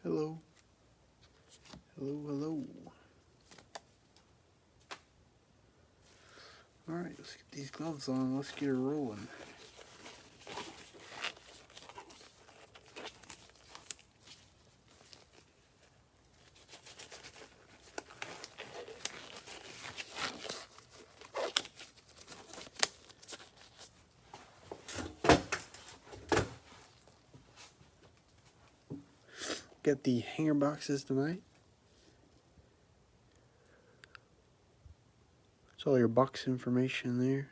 Hello. Hello, hello. Alright, let's get these gloves on. Let's get her rolling. Got the hanger boxes tonight. That's all your box information there.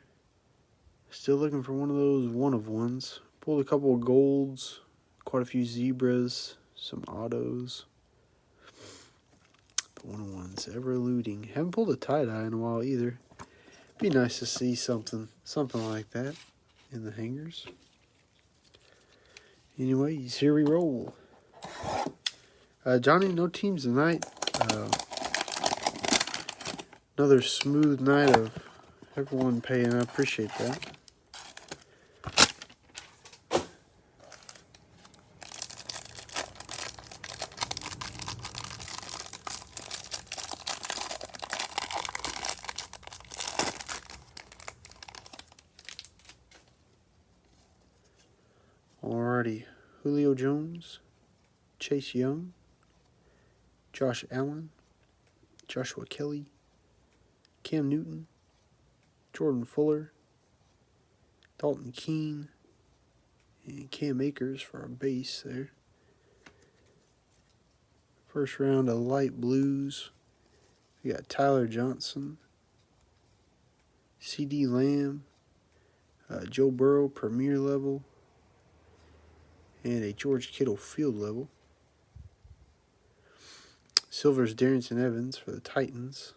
Still looking for one of those one-of-ones. Pulled a couple of golds, quite a few zebras, some autos. The one-of-ones, ever eluding. Haven't pulled a tie-dye in a while either. Be nice to see something like that in the hangers. Anyways, here we roll. Johnny, no teams tonight. Another smooth night of everyone paying. I appreciate that. Alrighty. Julio Jones, Chase Young, Josh Allen, Joshua Kelly, Cam Newton, Jordan Fuller, Dalton Keene, and Cam Akers for our base there. First round of light blues. We got Tyler Johnson, C.D. Lamb, Joe Burrow Premier level, and a George Kittle Field level. Silver's Darrington Evans for the Titans.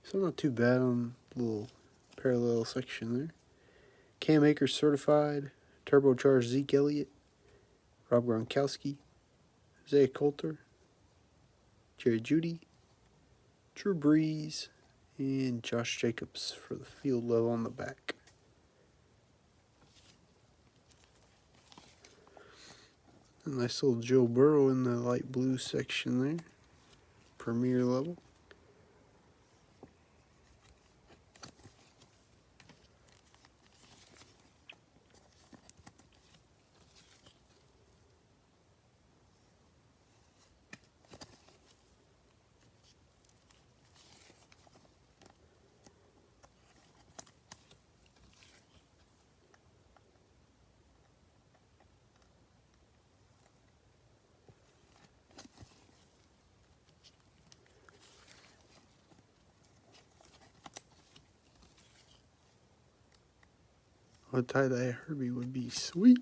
So not too bad on the little parallel section there. Cam Akers certified, turbocharged Zeke Elliott, Rob Gronkowski, Isaiah Coulter, Jerry Jeudy, Drew Brees, and Josh Jacobs for the field level on the back. A nice little Joe Burrow in the light blue section there. Premier level. A tie-dye Herbie would be sweet.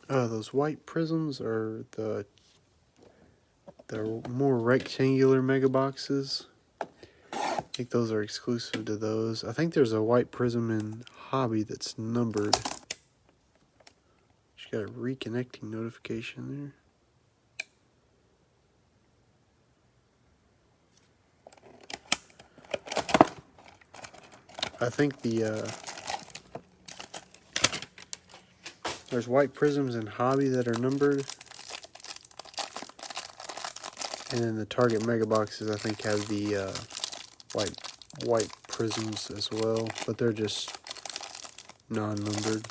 Those white prisms are the more rectangular mega boxes. I think those are exclusive to those. I think there's a white prism in Hobby that's numbered. Just got a reconnecting notification there. I think there's white prisms in Hobby that are numbered. And then the Target Mega Boxes, I think, have the white prisms as well, but they're just non-numbered.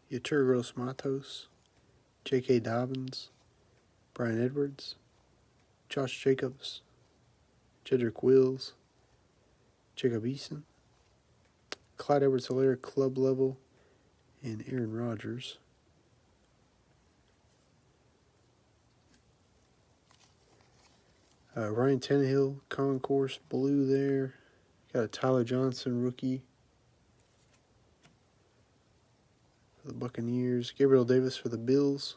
Yeturgos Matos, J.K. Dobbins, Brian Edwards, Josh Jacobs, Jedrick Wills, Jacob Eason, Clyde Edwards-Helaire club level, and Aaron Rodgers. Ryan Tannehill, Concourse blue there. Got a Tyler Johnson rookie for the Buccaneers. Gabriel Davis for the Bills.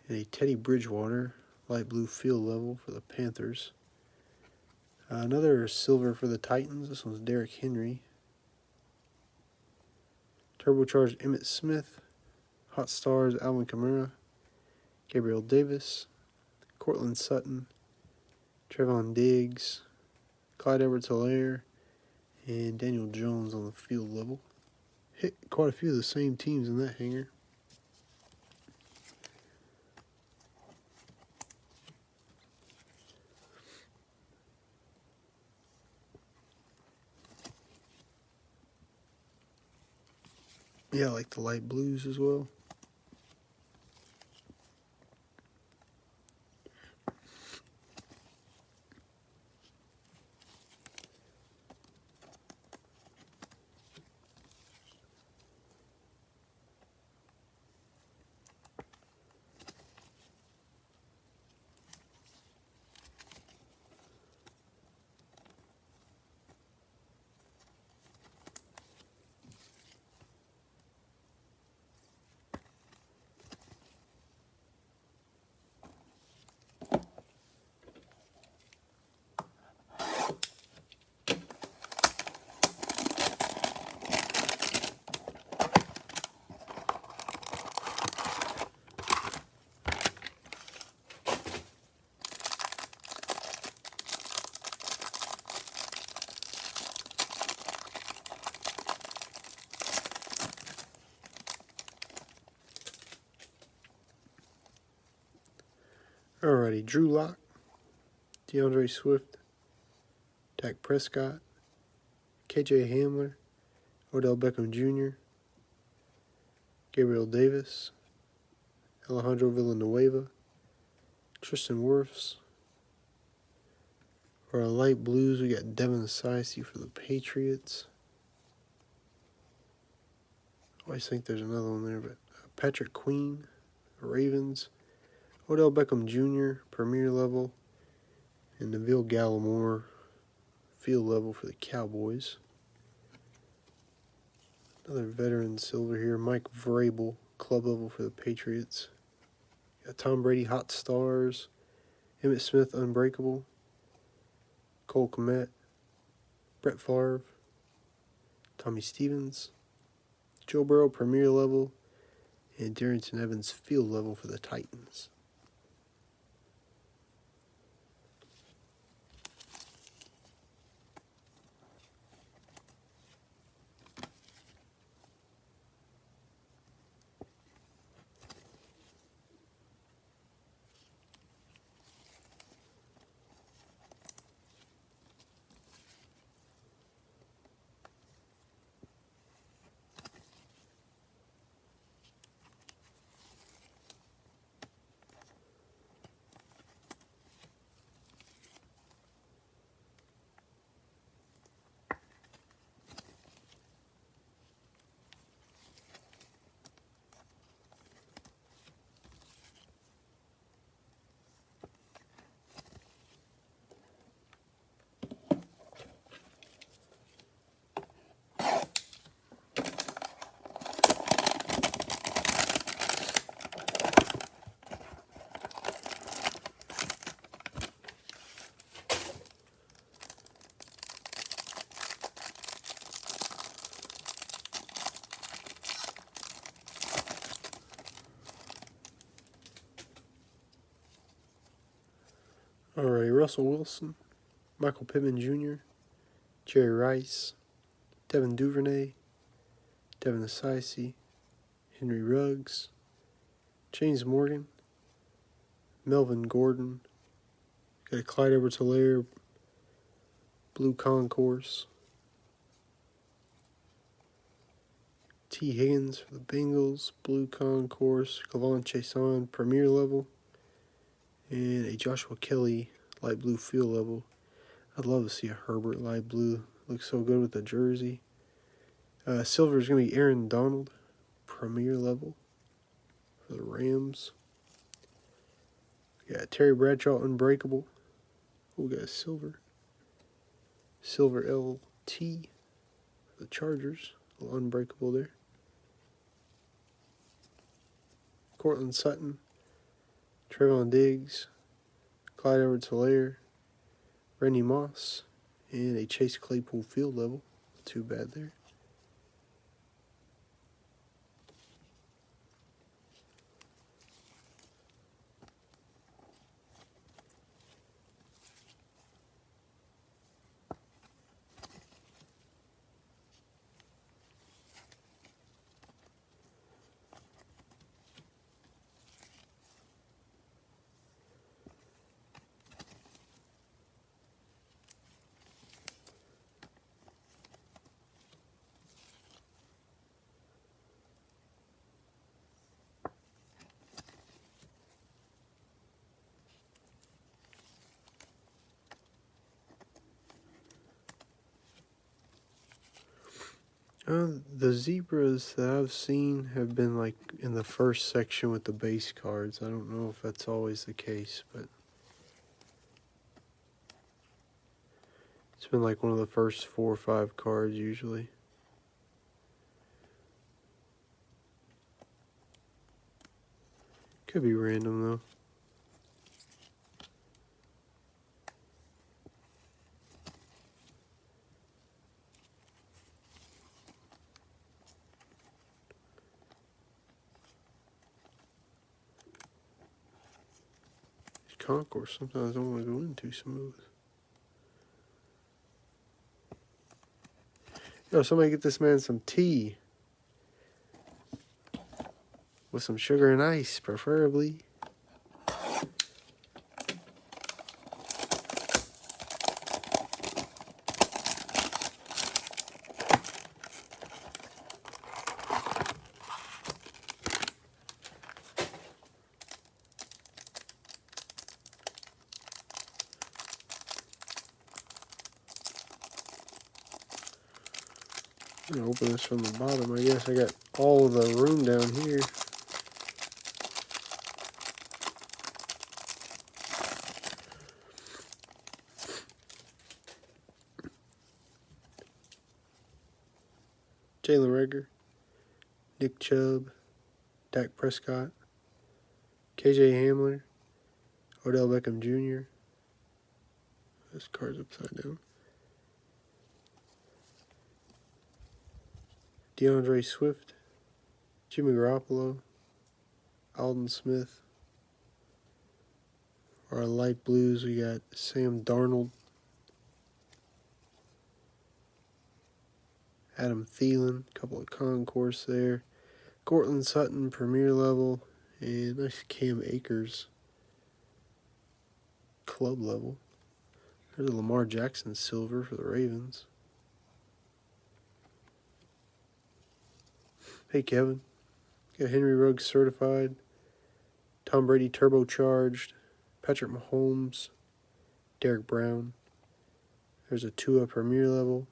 And a Teddy Bridgewater light blue field level for the Panthers. Another silver for the Titans. This one's Derrick Henry. Turbocharged Emmitt Smith. Hot Stars Alvin Kamara. Gabriel Davis, Cortland Sutton, Trevon Diggs, Clyde Edwards-Helaire, and Daniel Jones on the field level. Hit quite a few of the same teams in that hanger. Yeah, I like the light blues as well. Alrighty, Drew Lock, DeAndre Swift, Dak Prescott, KJ Hamler, Odell Beckham Jr., Gabriel Davis, Alejandro Villanueva, Tristan Wirfs. For our light blues, we got Devin Asiasi for the Patriots. I always think there's another one there, but Patrick Queen, Ravens, Odell Beckham Jr., Premier level, and Neville Gallimore, field level for the Cowboys. Another veteran silver here, Mike Vrabel, club level for the Patriots. Got Tom Brady, Hot Stars, Emmitt Smith, Unbreakable, Cole Kmet, Brett Favre, Tommy Stevens, Joe Burrow, Premier level, and Darrington Evans, field level for the Titans. Alright, Russell Wilson, Michael Pittman Jr., Jerry Rice, Devin Duvernay, Devin Asiasi, Henry Ruggs, James Morgan, Melvin Gordon, got a Clyde Edwards-Helaire, Blue Concourse, T. Higgins for the Bengals, Blue Concourse, Clavon Chason, Premier level, and a Joshua Kelly light blue field level. I'd love to see a Herbert light blue. Looks so good with the jersey. Silver is going to be Aaron Donald, Premier level for the Rams. We got Terry Bradshaw, Unbreakable. We got a silver. Silver LT for the Chargers. A little Unbreakable there. Cortland Sutton, Trevon Diggs, Clyde Edwards-Helaire, Randy Moss, and a Chase Claypool field level. Too bad there. The zebras that I've seen have been like in the first section with the base cards. I don't know if that's always the case, but it's been like one of the first 4 or 5 cards usually. Could be random though. Concourse sometimes I don't want to go in too smooth. Yo, somebody get this man some tea. With some sugar and ice, preferably. I'm gonna open this from the bottom. I guess I got all of the room down here. Jalen Reagor, Nick Chubb, Dak Prescott, KJ Hamler, Odell Beckham Jr. This card's upside down. DeAndre Swift, Jimmy Garoppolo, Alden Smith. For our light blues, we got Sam Darnold, Adam Thielen, a couple of concourse there, Cortland Sutton, Premier level, and nice Cam Akers, club level. There's a Lamar Jackson silver for the Ravens. Hey Kevin, got Henry Ruggs certified, Tom Brady turbocharged, Patrick Mahomes, Derek Brown. There's a Tua Premier level,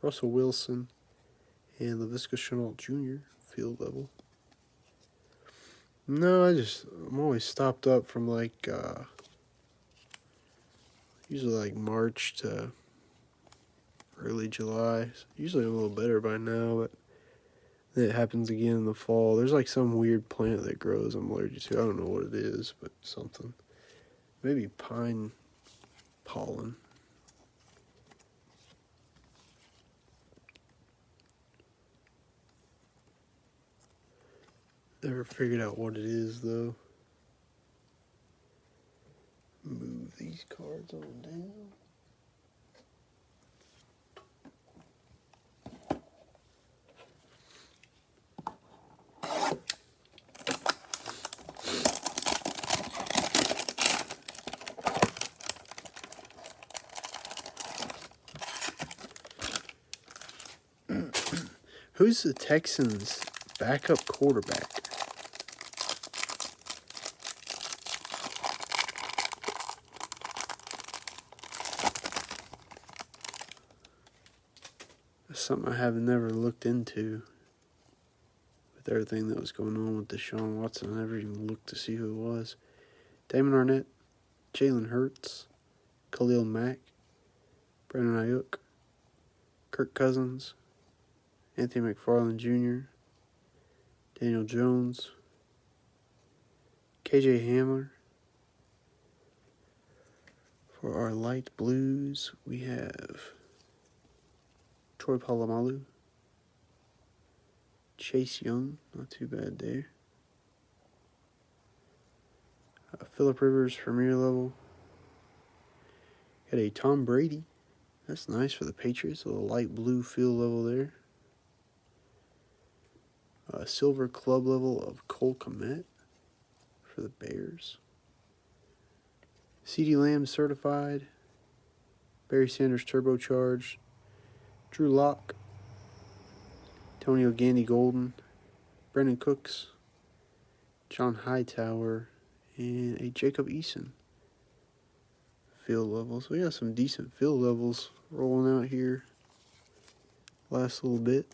Russell Wilson, and Laviska Shenault Jr. field level. No, I'm always stopped up from like, usually like March to early July. Usually I'm a little better by now, but it happens again in the fall. There's like some weird plant that grows I'm allergic to. I don't know what it is, but something. Maybe pine pollen. Never figured out what it is though. Move these cards on down. Who's the Texans' backup quarterback? That's something I have never looked into. With everything that was going on with Deshaun Watson, I never even looked to see who it was. Damon Arnett, Jalen Hurts, Khalil Mack, Brandon Ayuk, Kirk Cousins, Anthony McFarland Jr., Daniel Jones, KJ Hamler. For our light blues, we have Troy Polamalu, Chase Young, not too bad there. Phillip Rivers, Premier level. Got a Tom Brady. That's nice for the Patriots. A little light blue field level there. Silver club level of Cole Kmet for the Bears. CeeDee Lamb certified. Barry Sanders turbocharged. Drew Lock. Antonio Gandy Golden. Brandon Cooks. John Hightower. And a Jacob Eason field level. So we got some decent field levels rolling out here. last little bit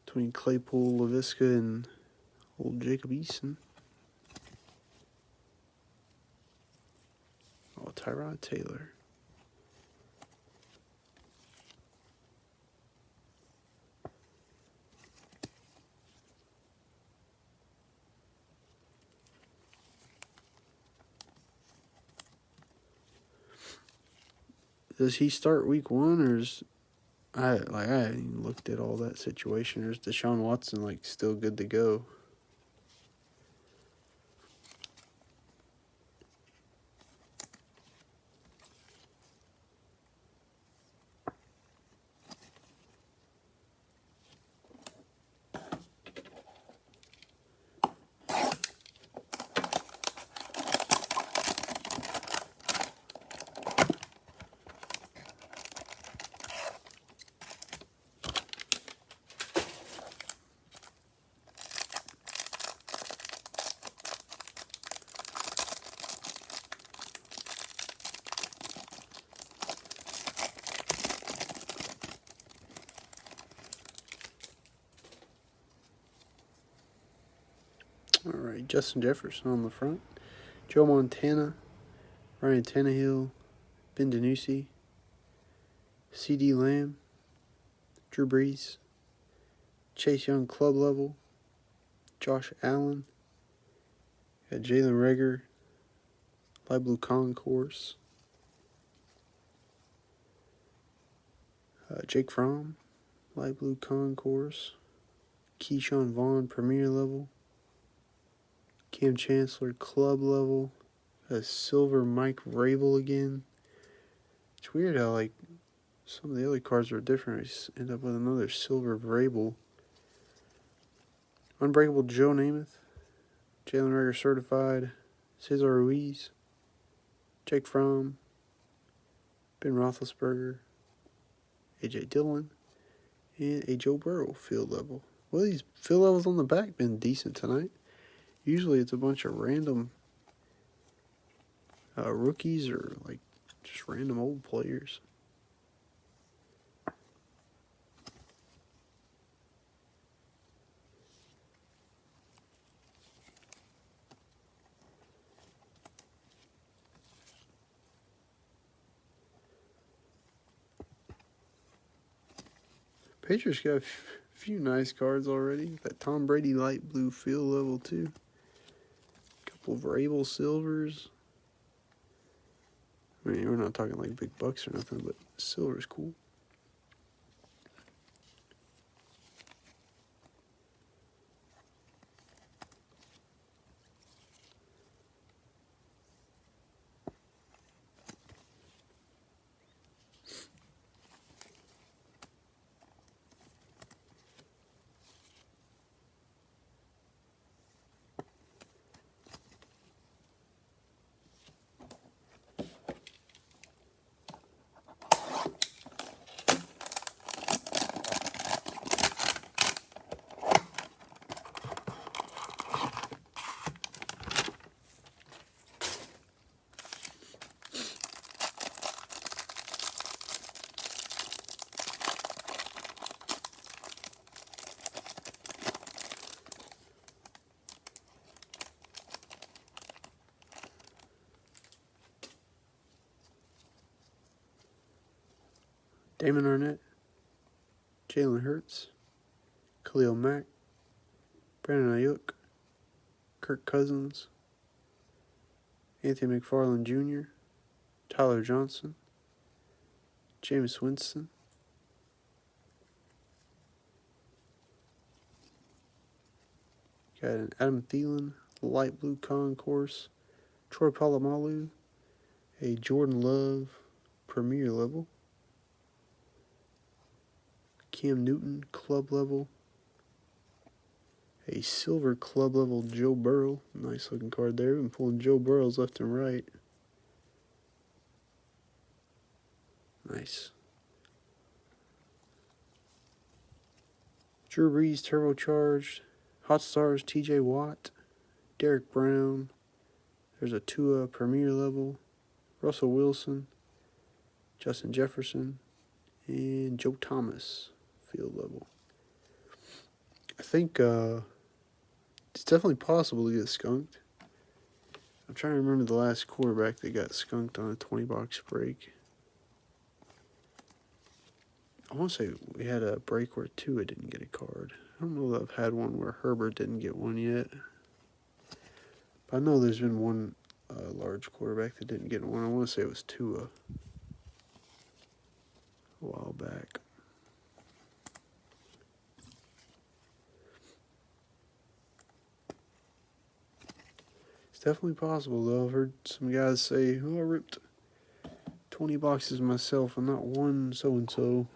between Claypool, LaVisca, and old Jacob Eason. Oh, Tyrod Taylor. Does he start week 1, or is I hadn't even looked at all that situation. Or is Deshaun Watson still good to go? All right, Justin Jefferson on the front, Joe Montana, Ryan Tannehill, Ben DiNucci, C.D. Lamb, Drew Brees, Chase Young club level, Josh Allen, got Jalen Reagor, light blue concourse, Jake Fromm, light blue concourse, Keyshawn Vaughn premier level, Cam Chancellor club level, a silver Mike Rabel again. It's weird how some of the other cards are different. I just end up with another silver Rabel. Unbreakable Joe Namath, Jalen Reagor certified, Cesar Ruiz, Jake Fromm, Ben Roethlisberger, A.J. Dillon, and a Joe Burrow field level. Well, these field levels on the back been decent tonight. Usually it's a bunch of random rookies or just random old players. Patriots got a few nice cards already. That Tom Brady light blue field level too. Couple of Rabel silvers. I mean, we're not talking big bucks or nothing, but silver's cool. Damon Arnett, Jalen Hurts, Khalil Mack, Brandon Ayuk, Kirk Cousins, Anthony McFarland Jr., Tyler Johnson, Jameis Winston, got an Adam Thielen, light blue concourse, Troy Polamalu, a Jordan Love premier level, Cam Newton club level, a silver club level Joe Burrow. Nice looking card there. We've been pulling Joe Burrows left and right. Nice. Drew Brees turbocharged. Hot Stars TJ Watt, Derek Brown. There's a Tua premier level, Russell Wilson, Justin Jefferson, And Joe Thomas, field level. I think it's definitely possible to get skunked. I'm trying to remember the last quarterback that got skunked on a 20-box break. I want to say we had a break where Tua didn't get a card. I don't know that I've had one where Herbert didn't get one yet. But I know there's been one large quarterback that didn't get one. I want to say it was Tua a while back. It's definitely possible, though. I've heard some guys say, oh, I ripped 20 boxes myself and not one so-and-so.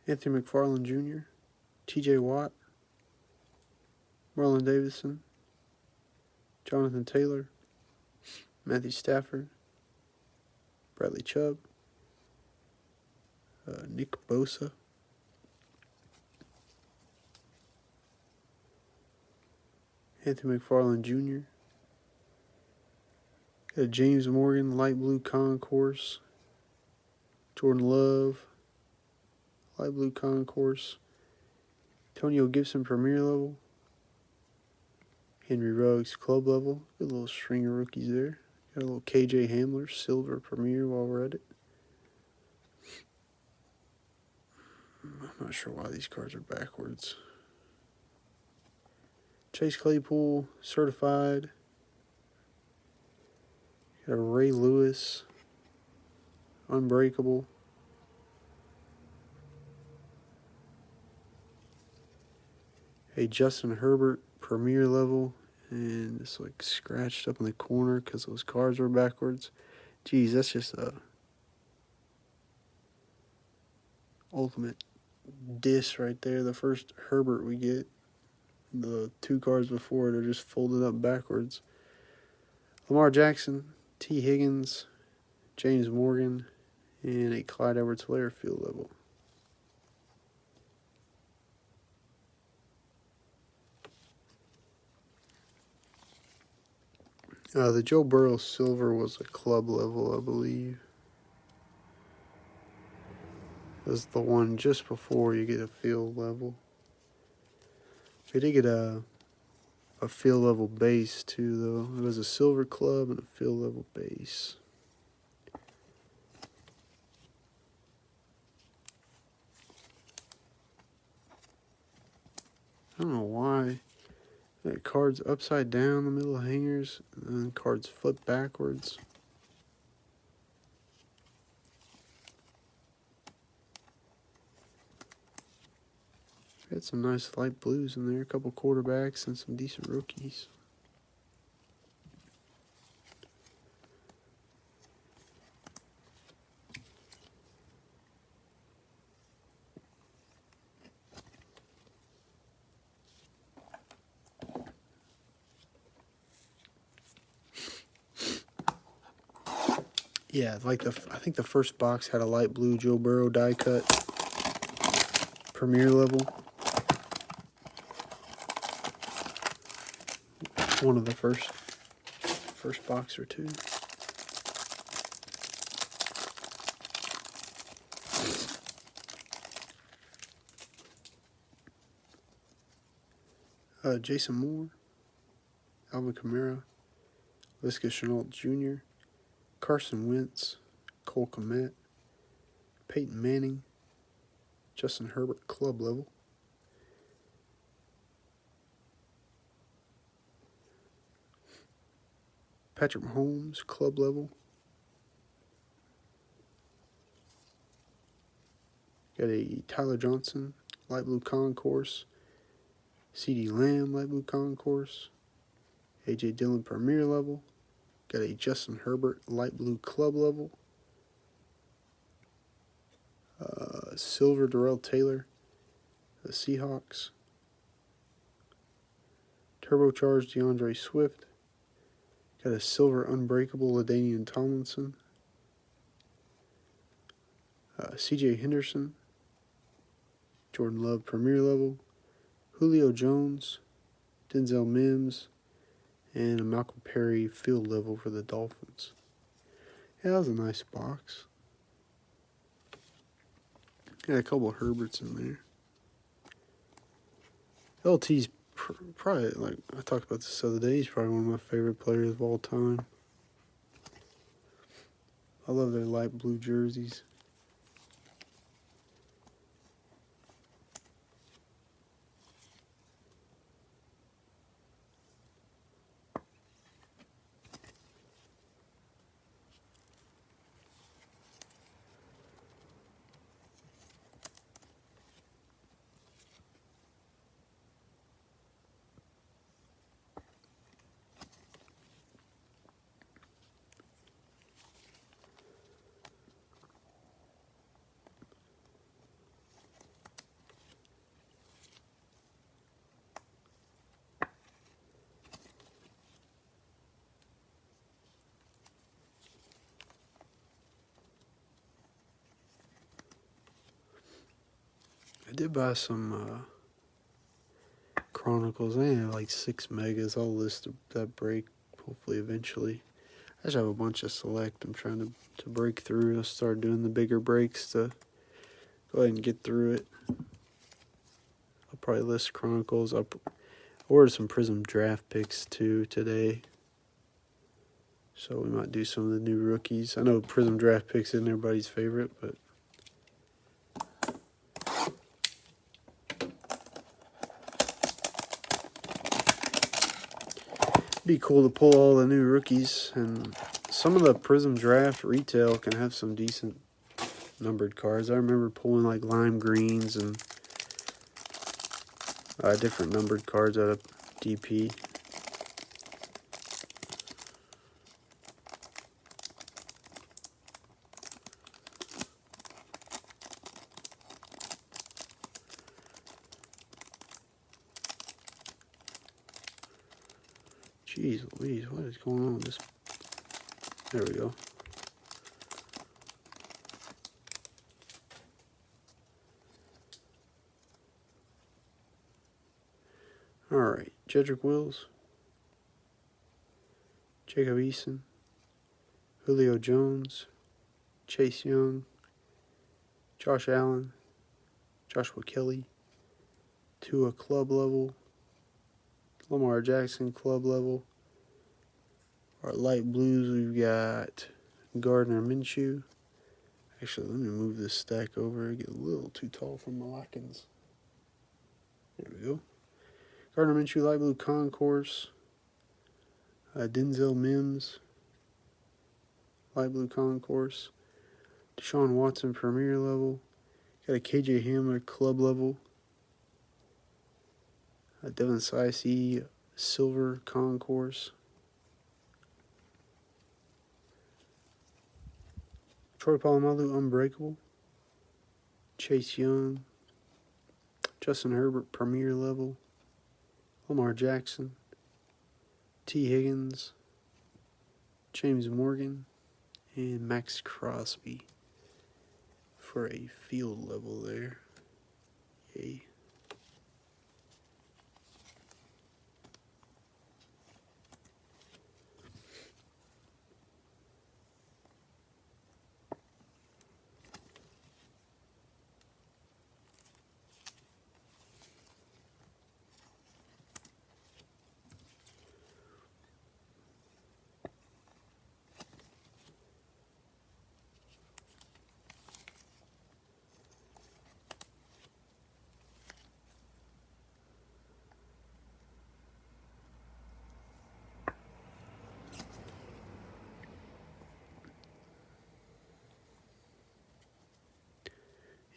Anthony McFarland Jr., T.J. Watt, Marlon Davidson, Jonathan Taylor, Matthew Stafford, Bradley Chubb, Nick Bosa, Anthony McFarland Jr., got a James Morgan light blue concourse, Jordan Love, light blue concourse, Antonio Gibson premier level, Henry Ruggs club level. Good little string of rookies there. Got a little KJ Hamler silver premier while we're at it. I'm not sure why these cards are backwards. Chase Claypool certified. Got a Ray Lewis unbreakable. A Justin Herbert premier level, and it's like scratched up in the corner because those cards were backwards. Geez, that's just a ultimate diss right there. The first Herbert we get, the two cards before it are just folded up backwards. Lamar Jackson, T. Higgins, James Morgan, and a Clyde Edwards-Helaire field level. The Joe Burrow silver was a club level, I believe. It was the one just before you get a field level. We did get a field level base too, though. It was a silver club and a field level base. I don't know why. That cards upside down in the middle of hangers, and then cards flip backwards. Had some nice light blues in there, a couple quarterbacks and some decent rookies. Yeah, like I think the first box had a light blue Joe Burrow die cut, premier level. One of the first box or two. Jason Moore, Alvin Kamara, Laviska Shenault Jr., Carson Wentz, Cole Kmet, Peyton Manning, Justin Herbert club level, Patrick Mahomes club level, got a Tyler Johnson light blue concourse, CeeDee Lamb light blue concourse, AJ Dillon premier level, got a Justin Herbert light blue club level, silver Darrell Taylor, the Seahawks, turbocharged DeAndre Swift. Got a silver unbreakable LaDainian Tomlinson. CJ Henderson. Jordan Love Premier Level. Julio Jones. Denzel Mims. And a Malcolm Perry Field Level for the Dolphins. Yeah, that was a nice box. Got a couple of Herberts in there. LT's probably, like I talked about this the other day, he's probably one of my favorite players of all time. I love their light blue jerseys. I did buy some Chronicles. I have like 6 megas. I'll list that break hopefully eventually. I just have a bunch of select. I'm trying to break through. I'll start doing the bigger breaks to go ahead and get through it. I'll probably list Chronicles. I'll ordered some Prism draft picks too today. So we might do some of the new rookies. I know Prism draft picks isn't everybody's favorite, but it'd be cool to pull all the new rookies. And some of the Prism draft retail can have some decent numbered cards. I remember pulling like lime greens and different numbered cards out of DP. Jeez Louise, what is going on with this? There we go. Alright, Jedrick Wills, Jacob Eason, Julio Jones, Chase Young, Josh Allen, Joshua Kelly, Tua club level, Lamar Jackson club level. Our light blues, we've got Gardner Minshew. Actually, let me move this stack over. I get a little too tall for my lichens. There we go. Gardner Minshew light blue concourse. Denzel Mims light blue concourse. Deshaun Watson Premier level. Got a KJ Hamler club level. Devin Sicey silver concourse. Troy Polamalu unbreakable. Chase Young. Justin Herbert Premier level. Lamar Jackson. T. Higgins. James Morgan. And Max Crosby for a field level there. Yay.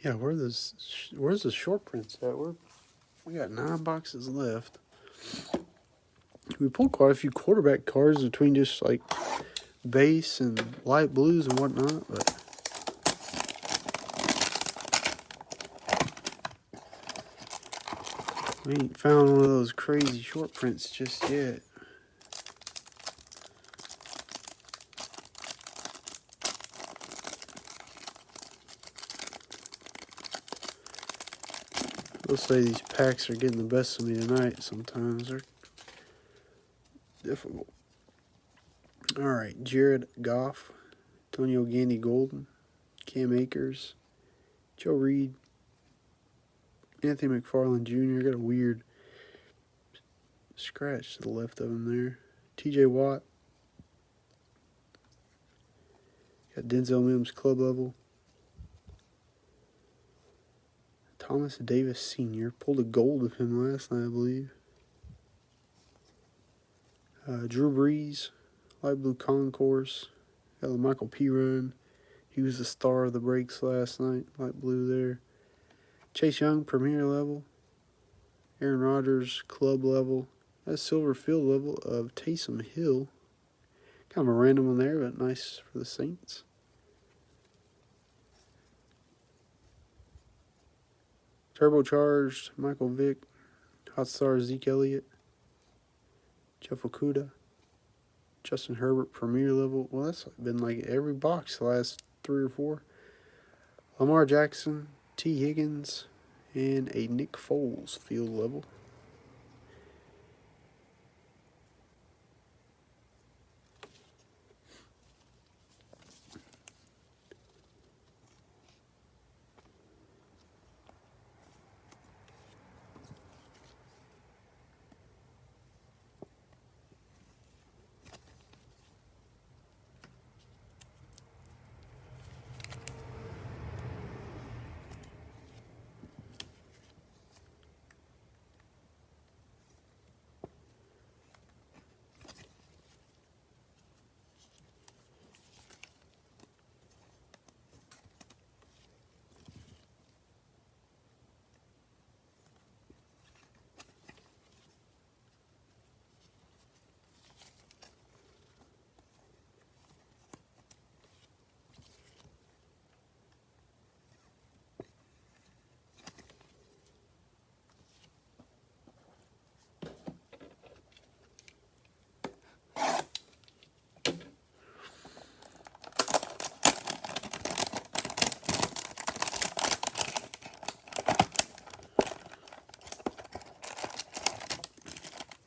Yeah, where's the short prints at? We got 9 boxes left. We pulled quite a few quarterback cards between just like base and light blues and whatnot, but We ain't found one of those crazy short prints just yet. I'll say these packs are getting the best of me tonight. Sometimes they're difficult. Alright, Jared Goff, Antonio Gandy Golden, Cam Akers, Joe Reed, Anthony McFarland Jr. Got a weird scratch to the left of him there. TJ Watt. Got Denzel Mims club level. Thomas Davis Sr. Pulled a gold of him last night, I believe. Drew Brees, light blue concourse. Got the Michael P. Run. He was the star of the breaks last night, light blue there. Chase Young, premier level. Aaron Rodgers, club level. That's silver field level of Taysom Hill. Kind of a random one there, but nice for the Saints. Turbocharged, Michael Vick. Hot Star, Zeke Elliott. Jeff Okuda. Justin Herbert, premier level. Well, that's been like every box the last 3 or 4. Lamar Jackson, T. Higgins, and a Nick Foles field level.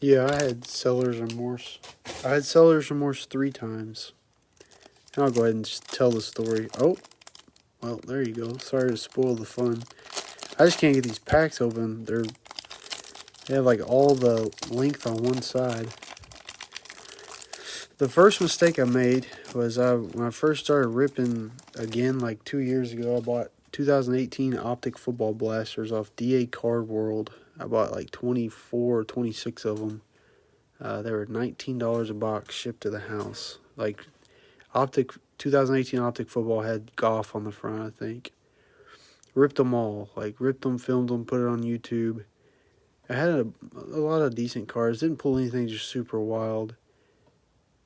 Yeah, I had seller's remorse. I had seller's remorse 3 times. And I'll go ahead and just tell the story. Oh, well, there you go. Sorry to spoil the fun. I just can't get these packs open. They have like all the length on one side. The first mistake I made was when I first started ripping again, like 2 years ago, I bought 2018 Optic Football Blasters off DA Card World. I bought like 24 or 26 of them. They were $19 a box shipped to the house. Like 2018 Optic Football had Goff on the front, I think. Ripped them all. Like ripped them, filmed them, put it on YouTube. I had a lot of decent cards. Didn't pull anything just super wild.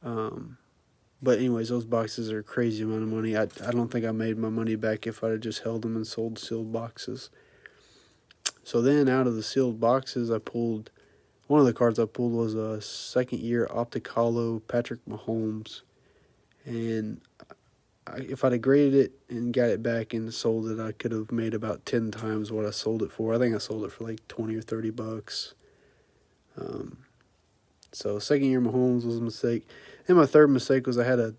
But anyways, those boxes are a crazy amount of money. I don't think I made my money back if I'd have just held them and sold sealed boxes. So then out of the sealed boxes, one of the cards I pulled was a second-year Optic Holo Patrick Mahomes. And if I'd have graded it and got it back and sold it, I could have made about 10 times what I sold it for. I think I sold it for like 20 or 30 bucks. So second-year Mahomes was a mistake. And my third mistake was I had a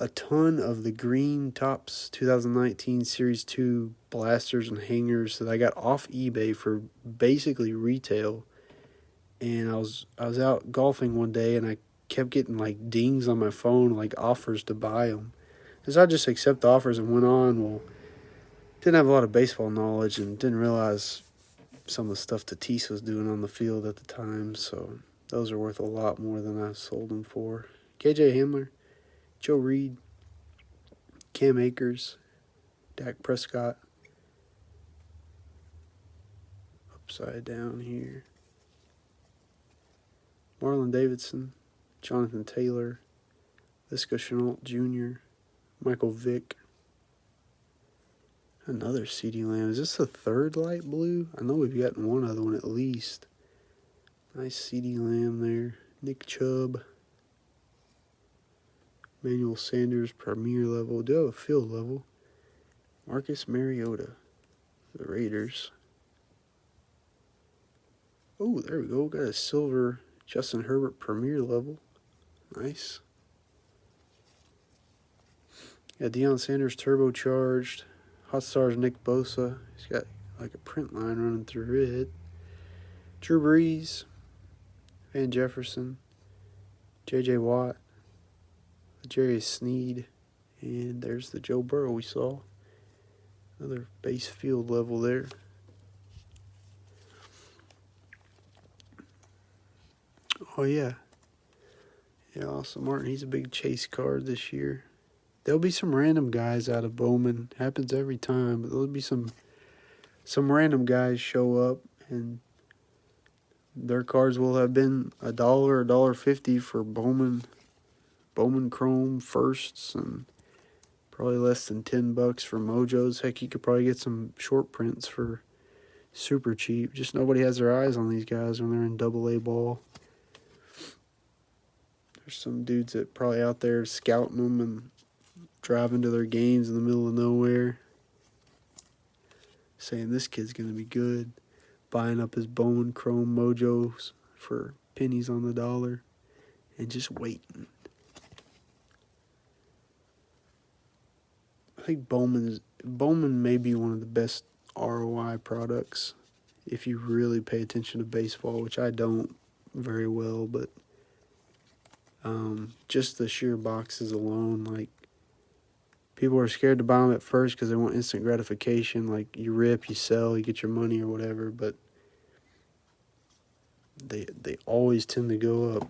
ton of the Green Tops 2019 Series 2 blasters and hangers that I got off eBay for basically retail. And I was out golfing one day and I kept getting like dings on my phone, like offers to buy them. And so I just accept the offers and went on. Well, didn't have a lot of baseball knowledge and didn't realize some of the stuff Tatis was doing on the field at the time. So those are worth a lot more than I sold them for. KJ Hamler, Joe Reed, Cam Akers, Dak Prescott. Upside down here. Marlon Davidson, Jonathan Taylor, Visca Chenault Jr., Michael Vick, Another CD Lamb. Is this the third light blue? I know we've gotten one other one at least. Nice CD Lamb there. Nick Chubb. Emmanuel Sanders, Premier level. Do have a field level. Marcus Mariota, the Raiders. Oh, there we go. Got a silver Justin Herbert Premier level. Nice. Got Deion Sanders turbocharged. Hot Stars Nick Bosa. He's got like a print line running through it. Drew Brees. Van Jefferson. J.J. Watt. Jerry Sneed. And there's the Joe Burrow we saw. Another base field level there. Oh, yeah. Yeah, Austin Martin, he's a big chase card this year. There'll be some random guys out of Bowman. Happens every time, but there'll be some random guys show up, and their cards will have been $1, $1.50 for Bowman Chrome firsts, and probably less than $10 for Mojos. Heck, you could probably get some short prints for super cheap. Just nobody has their eyes on these guys when they're in AA ball. There's some dudes that probably out there scouting them and driving to their games in the middle of nowhere, saying this kid's going to be good, buying up his Bowman Chrome Mojos for pennies on the dollar, and just waiting. I think Bowman may be one of the best ROI products if you really pay attention to baseball, which I don't very well, but just the sheer boxes alone, like, people are scared to buy them at first because they want instant gratification. Like, you rip, you sell, you get your money or whatever. But they always tend to go up.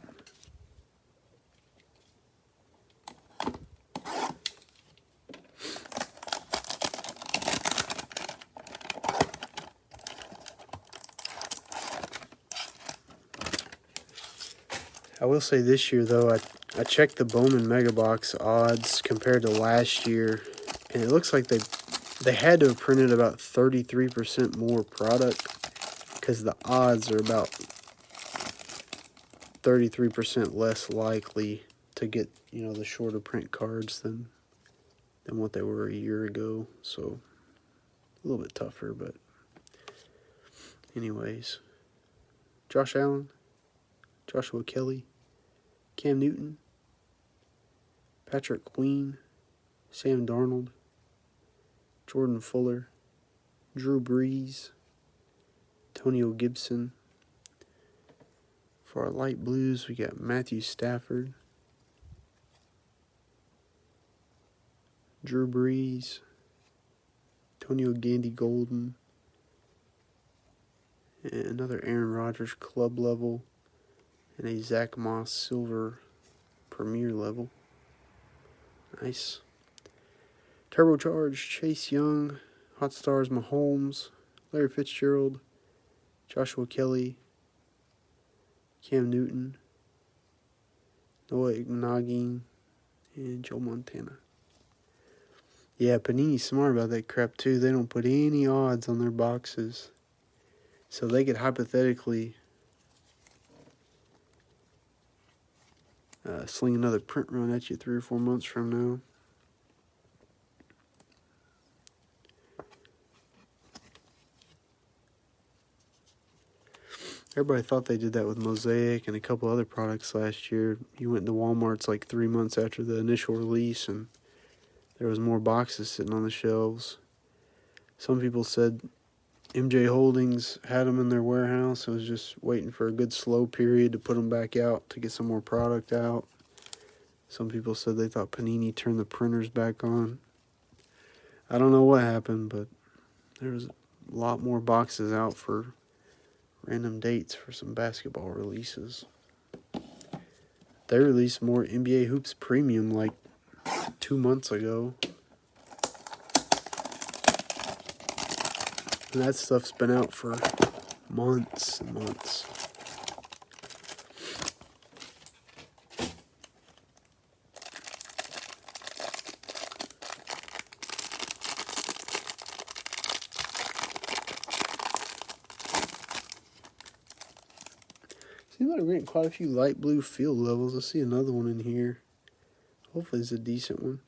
I will say this year, though, I checked the Bowman Mega Box odds compared to last year, and it looks like they had to have printed about 33% more product because the odds are about 33% less likely to get, the shorter print cards than what they were a year ago. So a little bit tougher, but anyways. Josh Allen, Joshua Kelly, Cam Newton, Patrick Queen, Sam Darnold, Jordan Fuller, Drew Brees, Antonio Gibson. For our light blues, we got Matthew Stafford, Drew Brees, Antonio Gandy Golden, and another Aaron Rodgers club level, and a Zach Moss silver premier level. Nice. Turbocharged Chase Young, Hot Stars Mahomes, Larry Fitzgerald, Joshua Kelly, Cam Newton, Noah Ignagin, and Joe Montana. Yeah, Panini's smart about that crap too. They don't put any odds on their boxes. So they could hypothetically sling another print run at you 3 or 4 months from now. Everybody thought they did that with Mosaic and a couple other products last year. You went to Walmart's like 3 months after the initial release, and there was more boxes sitting on the shelves. Some people said MJ Holdings had them in their warehouse. It was just waiting for a good slow period to put them back out to get some more product out. Some people said they thought Panini turned the printers back on. I don't know what happened, but there was a lot more boxes out for random dates for some basketball releases. They released more NBA Hoops Premium like 2 months ago. And that stuff's been out for months and months. like we're getting quite a few light blue field levels. I see another one in here. Hopefully it's a decent one.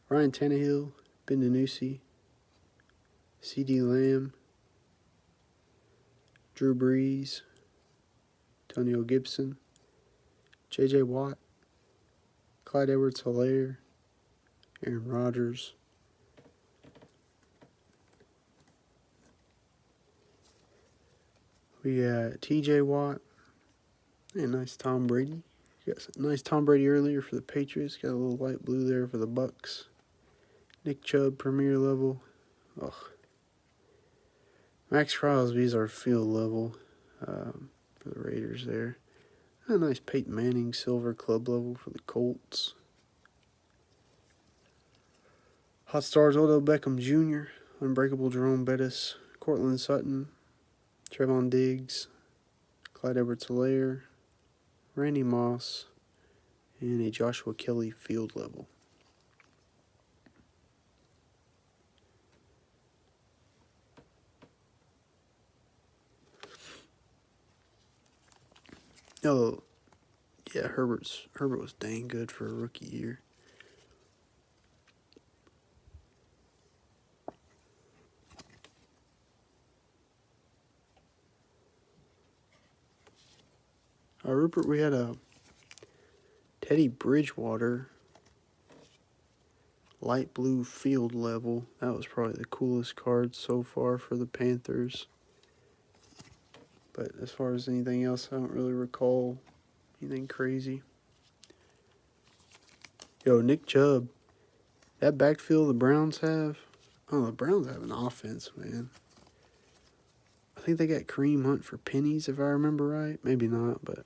Ryan Tannehill, Ben DiNucci, C.D. Lamb, Drew Brees, Antonio Gibson, J.J. Watt, Clyde Edwards-Helaire, Aaron Rodgers. We got T.J. Watt and nice Tom Brady. Got some nice Tom Brady earlier for the Patriots. Got a little light blue there for the Bucks. Nick Chubb, premier level. Ugh. Max Crosby's our field level for the Raiders there. A nice Peyton Manning silver club level for the Colts. Hot Stars Odell Beckham Jr., Unbreakable Jerome Bettis, Cortland Sutton, Trevon Diggs, Clyde Edwards-Helaire, Randy Moss, and a Joshua Kelly field level. Oh, yeah, Herbert was dang good for a rookie year. Rupert, we had a Teddy Bridgewater light blue field level. That was probably the coolest card so far for the Panthers. But as far as anything else, I don't really recall anything crazy. Yo, Nick Chubb. That backfield the Browns have. Oh, the Browns have an offense, man. I think they got Kareem Hunt for pennies, if I remember right. Maybe not, but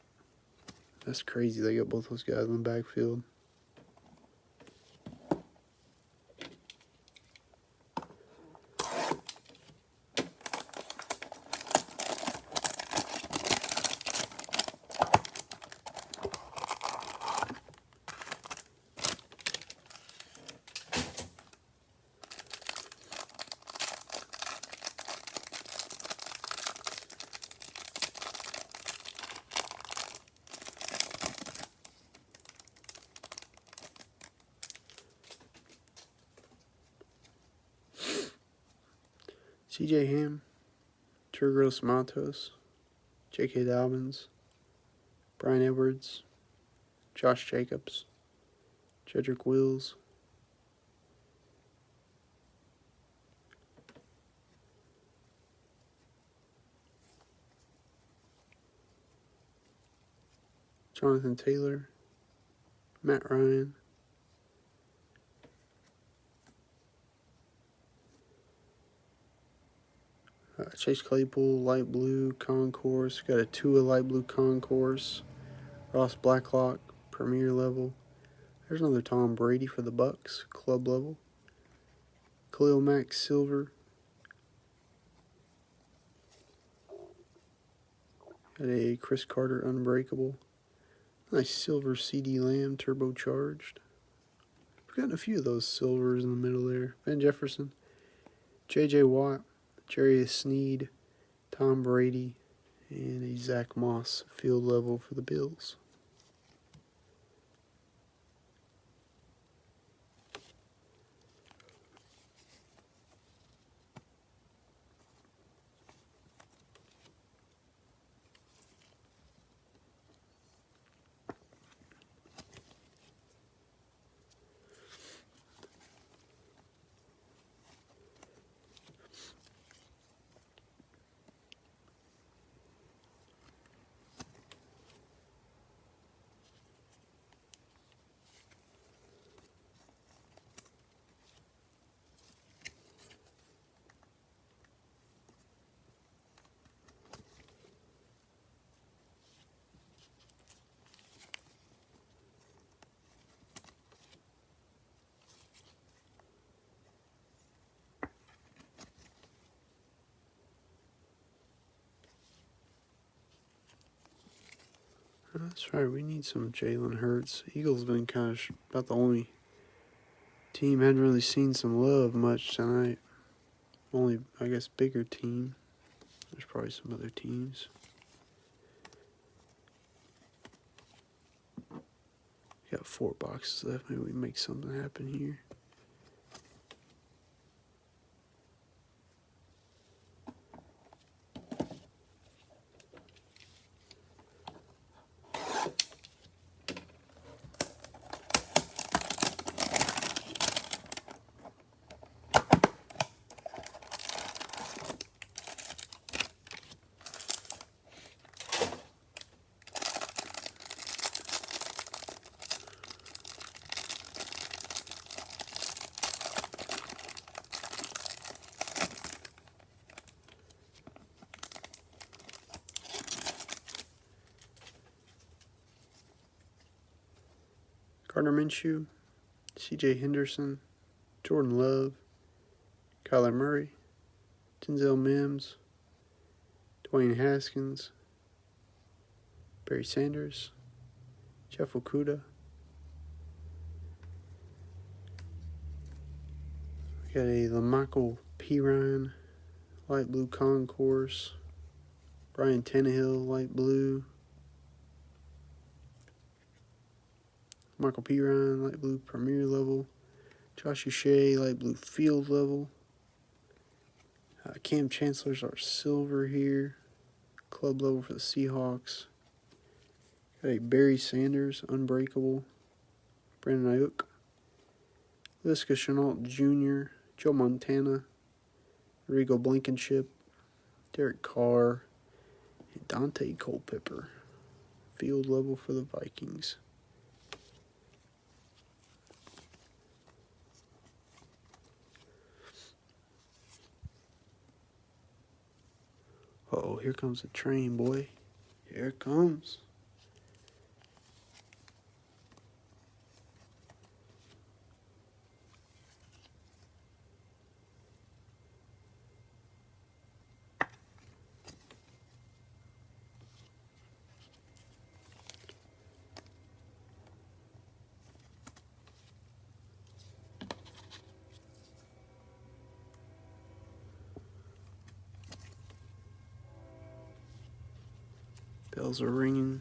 that's crazy. They got both those guys in the backfield. C.J. Ham, Turgos Matos, J.K. Dobbins, Brian Edwards, Josh Jacobs, Jedrick Wills, Jonathan Taylor, Matt Ryan, Chase Claypool, light blue concourse. Got a Tua light blue concourse. Ross Blacklock, premier level. There's another Tom Brady for the Bucks, club level. Khalil Mack silver. Got a Chris Carter unbreakable. Nice silver C.D. Lamb turbocharged. We've gotten a few of those silvers in the middle there. Van Jefferson, J.J. Watt, Jarius Sneed, Tom Brady, and a Zach Moss field level for the Bills. That's right, we need some Jalen Hurts. Eagles been kind of about the only team hadn't really seen some love much tonight. Only, I guess, bigger team. There's probably some other teams. Got 4 boxes left. Maybe we make something happen here. Gardner Minshew, C.J. Henderson, Jordan Love, Kyler Murray, Denzel Mims, Dwayne Haskins, Barry Sanders, Jeff Okudah. We got a LaMichael Pirine, light blue concourse. Ryan Tannehill, light blue. Michael Pirine, light blue premier level. Josh Uche, light blue field level. Cam Chancellor's our silver here. Club level for the Seahawks. Got a Barry Sanders, unbreakable. Brandon Ayuk. Laviska Shenault Jr., Joe Montana, Rigo Blankenship, Derek Carr, and Dante Culpepper. Field level for the Vikings. Uh-oh, here comes the train, boy. Here it comes. Bells are ringing.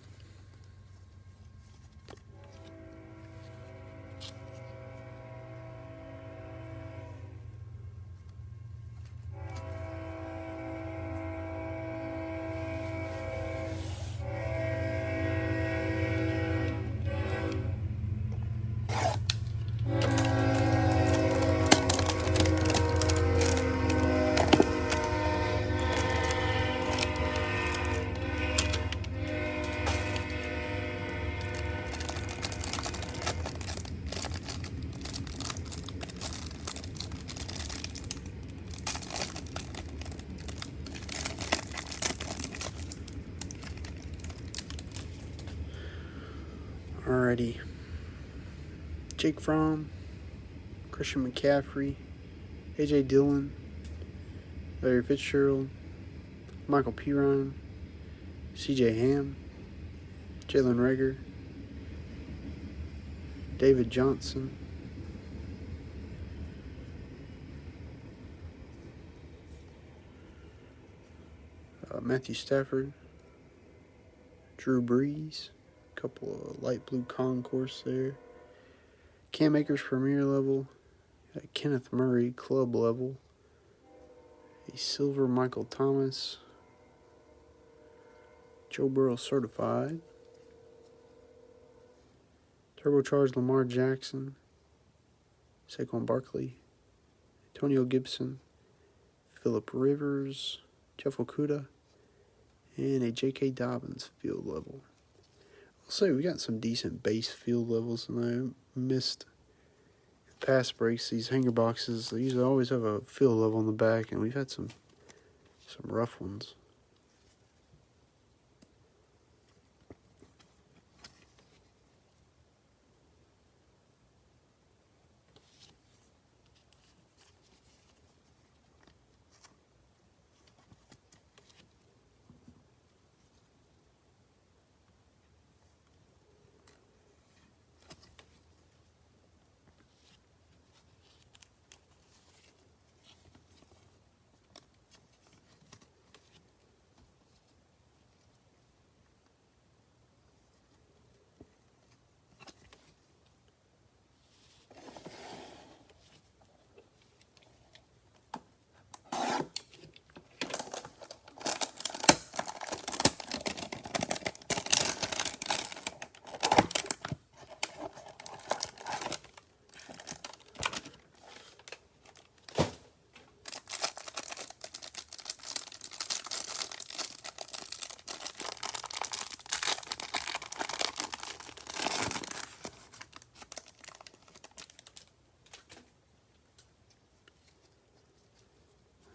Alrighty. Jake Fromm, Christian McCaffrey, A.J. Dillon, Larry Fitzgerald, Michael Pirine, C.J. Ham, Jalen Reagor, David Johnson, Matthew Stafford, Drew Brees, a couple of light blue concourse there. Cam Akers premier level, Kenneth Murray club level, a silver Michael Thomas, Joe Burrow certified, turbocharged Lamar Jackson, Saquon Barkley, Antonio Gibson, Phillip Rivers, Jeff Okudah, and a J.K. Dobbins field level. I'll say we got some decent base field levels, and I missed pass breaks. These hanger boxes, they usually always have a field level on the back, and we've had some rough ones.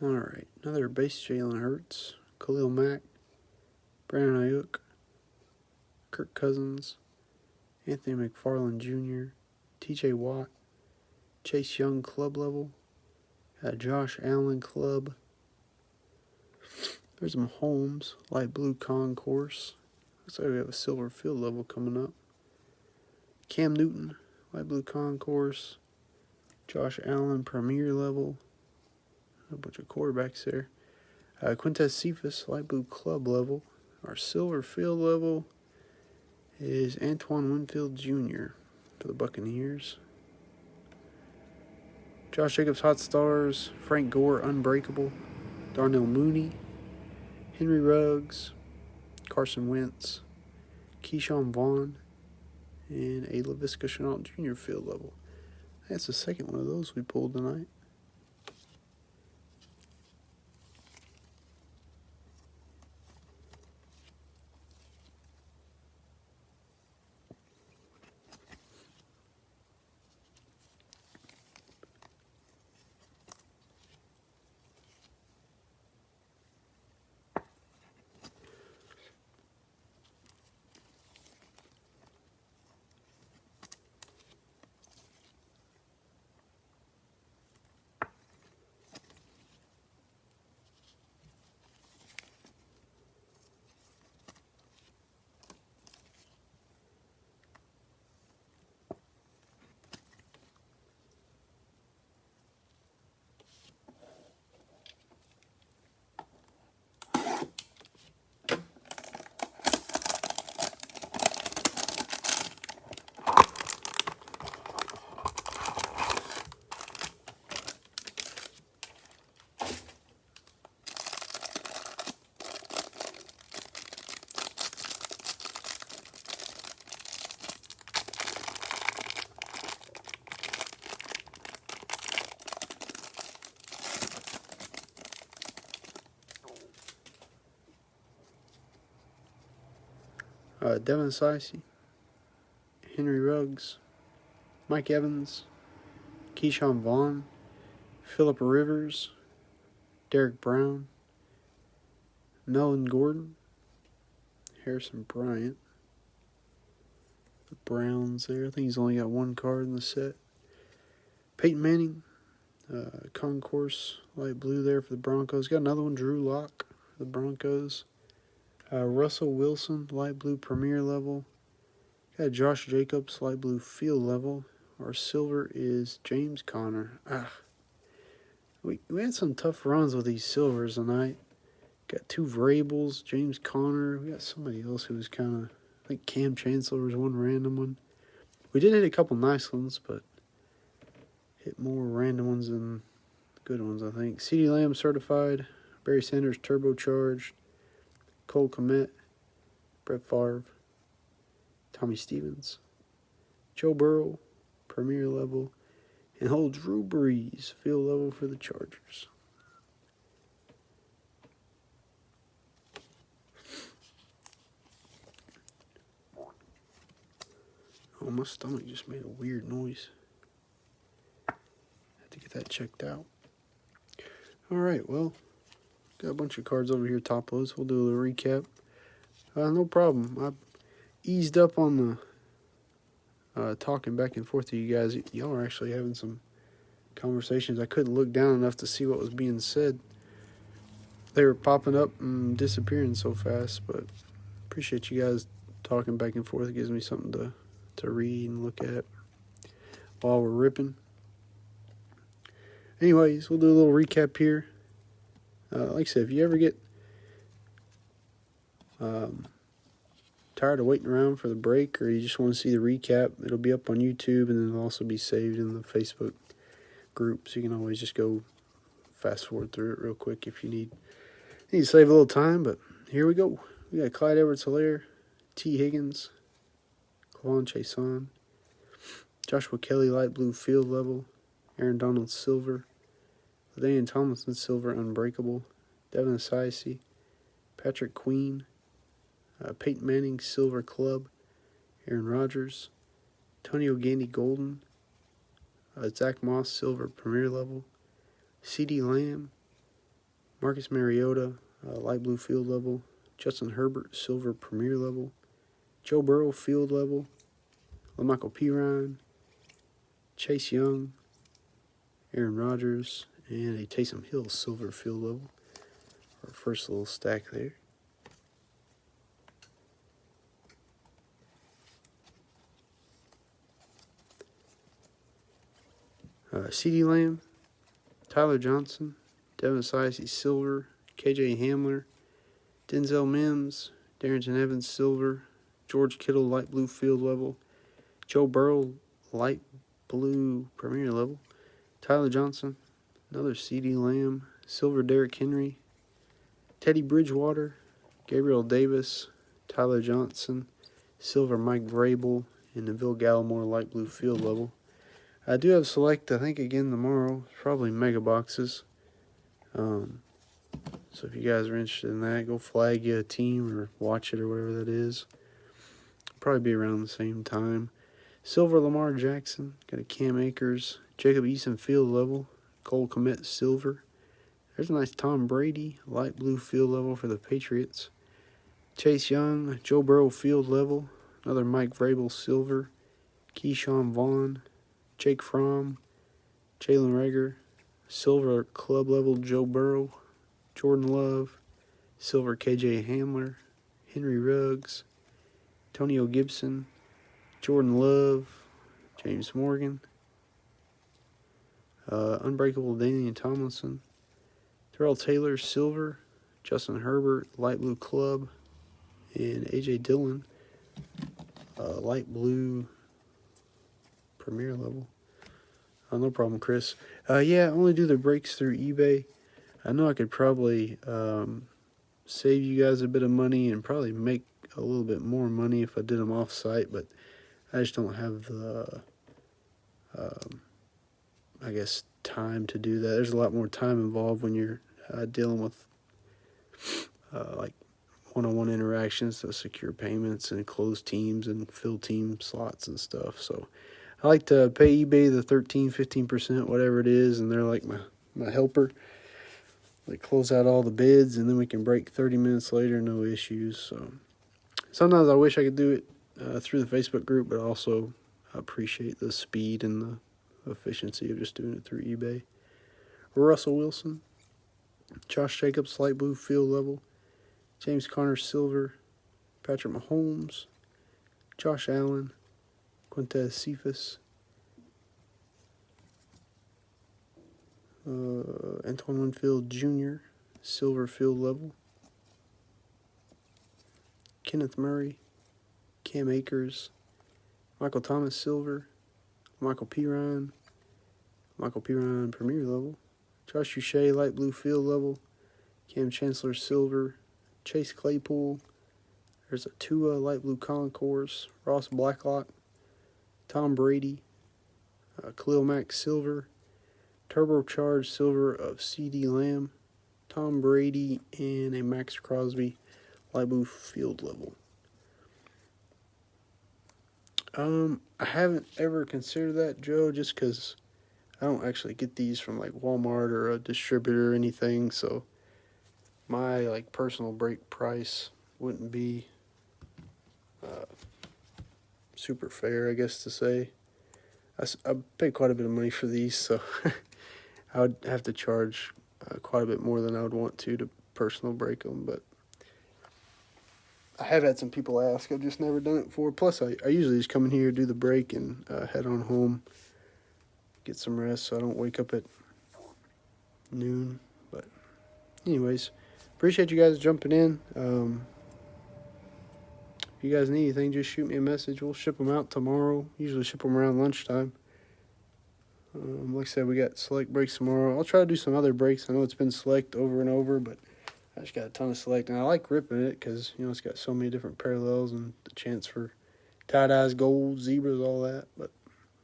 Alright, another base Jalen Hurts, Khalil Mack, Brandon Ayuk, Kirk Cousins, Anthony McFarland Jr., TJ Watt, Chase Young club level, Josh Allen club. There's Mahomes, light blue concourse. Looks like we have a silver field level coming up. Cam Newton, light blue concourse. Josh Allen, premier level. A bunch of quarterbacks there. Quintez Cephas, light blue club level. Our silver field level is Antoine Winfield Jr. for the Buccaneers. Josh Jacobs, Hot Stars. Frank Gore, Unbreakable. Darnell Mooney. Henry Ruggs. Carson Wentz. Keyshawn Vaughn. And a Laviska Shenault Jr. field level. That's the second one of those we pulled tonight. Devin Sicey, Henry Ruggs, Mike Evans, Keyshawn Vaughn, Phillip Rivers, Derek Brown, Melvin Gordon, Harrison Bryant, the Browns there. I think he's only got one card in the set. Peyton Manning, Concourse, light blue there for the Broncos. Got another one, Drew Lock for the Broncos. Russell Wilson, light blue premier level. Got Josh Jacobs, light blue field level. Our silver is James Conner. We had some tough runs with these silvers tonight. Got two Vrabels, James Conner. We got somebody else who was kind of, I think Cam Chancellor was one random one. We did hit a couple nice ones, but hit more random ones than good ones, I think. CeeDee Lamb certified. Barry Sanders turbocharged. Cole Kmet, Brett Favre, Tommy Stevens, Joe Burrow, premier level, and old Drew Brees, field level for the Chargers. Oh, my stomach just made a weird noise. Have to get that checked out. Alright, well, got a bunch of cards over here, top loads. We'll do a little recap. No problem. I eased up on the talking back and forth to you guys. Y'all are actually having some conversations. I couldn't look down enough to see what was being said. They were popping up and disappearing so fast, but appreciate you guys talking back and forth. It gives me something to read and look at while we're ripping. Anyways, we'll do a little recap here. Like I said, if you ever get tired of waiting around for the break, or you just want to see the recap, it'll be up on YouTube, and then it'll also be saved in the Facebook group, so you can always just go fast forward through it real quick if you need to save a little time. But here we go. We got Clyde Edwards-Helaire, T. Higgins, Clavon Chason, Joshua Kelly light blue field level, Aaron Donald silver, LaDainian Tomlinson silver unbreakable, Devin Sicey, Patrick Queen, Peyton Manning silver club, Aaron Rodgers, Antonio Gandy golden, Zach Moss silver premier level, CeeDee Lamb, Marcus Mariota, light blue field level. Justin Herbert, silver premier level. Joe Burrow, field level. LaMichael Pirine, Chase Young, Aaron Rodgers, and a Taysom Hill, silver field level. Our first little stack there. CeeDee Lamb, Tyler Johnson, Devin Asiasi, silver. KJ Hamler, Denzel Mims, Darrington Evans, silver. George Kittle, light blue field level. Joe Burrow, light blue premier level. Tyler Johnson, another CeeDee Lamb, silver Derrick Henry. Teddy Bridgewater, Gabriel Davis, Tyler Johnson, silver Mike Vrabel, and Neville Gallimore, light blue field level. I do have select, I think, again tomorrow. Probably mega boxes. So if you guys are interested in that, go flag you a team or watch it or whatever that is. Probably be around the same time. Silver Lamar Jackson. Got a Cam Akers. Jacob Eason field level. Cole Kmet silver. There's a nice Tom Brady. Light blue field level for the Patriots. Chase Young. Joe Burrow field level. Another Mike Vrabel silver. Keyshawn Vaughn. Jake Fromm. Jalen Reagor. Silver club level Joe Burrow. Jordan Love. Silver KJ Hamler. Henry Ruggs. Antonio Gibson. Jordan Love. James Morgan. Unbreakable Damian Tomlinson. Terrell Taylor, silver. Justin Herbert, light blue club. And A.J. Dillon, light blue premier level. No problem, Chris. Yeah, I only do the breaks through eBay. I know I could probably save you guys a bit of money and probably make a little bit more money if I did them off-site, but I just don't have the, I guess, time to do that. There's a lot more time involved when you're dealing with, like, one-on-one interactions to secure payments and close teams and fill team slots and stuff. So I like to pay eBay the 15%, whatever it is, and they're like my helper. They close out all the bids, and then we can break 30 minutes later, no issues. So sometimes I wish I could do it through the Facebook group, but also appreciate the speed and the efficiency of just doing it through eBay. Russell Wilson, Josh Jacobs, light blue field level. James Conner, silver. Patrick Mahomes. Josh Allen. Quintez Cephas. Antoine Winfield Jr., silver field level. Kenneth Murray. Cam Akers. Michael Thomas, silver. Michael Pirine. Michael Pirine, premier level. Josh Uche, light blue field level. Cam Chancellor, silver. Chase Claypool. There's a Tua, light blue concourse. Ross Blacklock. Tom Brady. Khalil Mack, silver. Turbocharged silver of CeeDee Lamb. Tom Brady, and a Max Crosby, light blue field level. I haven't ever considered that, Joe, just because I don't actually get these from like Walmart or a distributor or anything, so my like personal break price wouldn't be super fair, I guess to say. I pay quite a bit of money for these, so I would have to charge quite a bit more than I would want to personal break them, but I have had some people ask. I've just never done it before. Plus, I usually just come in here, do the break, and head on home, get some rest so I don't wake up at noon. But anyways, appreciate you guys jumping in. If you guys need anything, just shoot me a message. We'll ship them out tomorrow. Usually ship them around lunchtime. Like I said, we got select breaks tomorrow. I'll try to do some other breaks. I know it's been select over and over, but I just got a ton of select. And I like ripping it because, it's got so many different parallels and the chance for tie-dyes, gold, zebras, all that. But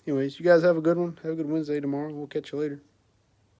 anyways, you guys have a good one. Have a good Wednesday tomorrow. We'll catch you later.